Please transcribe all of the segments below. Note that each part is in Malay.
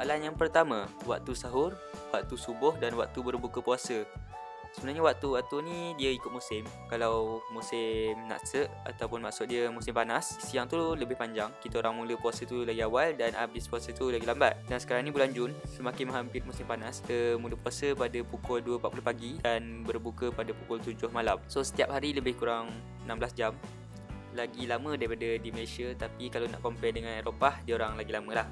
Soalan yang pertama, waktu sahur, waktu subuh dan waktu berbuka puasa. Sebenarnya waktu-waktu ni dia ikut musim. Kalau musim naksa ataupun maksud dia musim panas, siang tu lebih panjang. Kita orang mula puasa tu lagi awal dan habis puasa tu lagi lambat. Dan sekarang ni bulan Jun, semakin menghampiri musim panas, kita mula puasa pada pukul 2.40 pagi dan berbuka pada pukul 7 malam. So setiap hari lebih kurang 16 jam. Lagi lama daripada di Malaysia, tapi kalau nak compare dengan Eropah, dia orang lagi lama lah.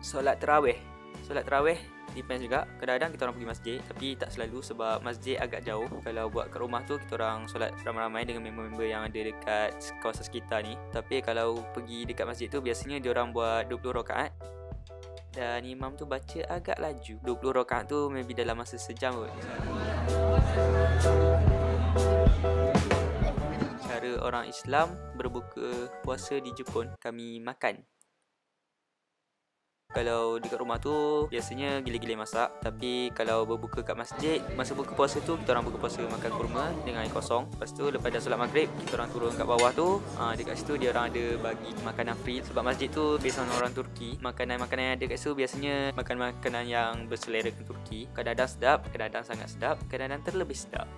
Solat tarawih depends juga. Kadang-kadang kita orang pergi masjid, tapi tak selalu sebab masjid agak jauh. Kalau buat kat rumah tu, kita orang solat ramai-ramai dengan member-member yang ada dekat kawasan sekitar ni. Tapi kalau pergi dekat masjid tu, biasanya dia orang buat 20 rakaat dan imam tu baca agak laju. 20 rakaat tu maybe dalam masa sejam kot. Cara orang Islam berbuka puasa di Jepun, kami makan. Kalau dekat rumah tu biasanya gila-gila masak. Tapi kalau berbuka kat masjid, masa buka puasa tu kita orang buka puasa makan kurma dengan air kosong. Lepas tu lepas dah solat maghrib, kita orang turun kat bawah tu, dekat situ dia orang ada bagi makanan free. Sebab masjid tu based on orang Turki. Makanan-makanan yang ada kat situ biasanya makanan yang berselera ke Turki. Kadang-kadang sedap, kadang-kadang sangat sedap, kadang-kadang terlebih sedap.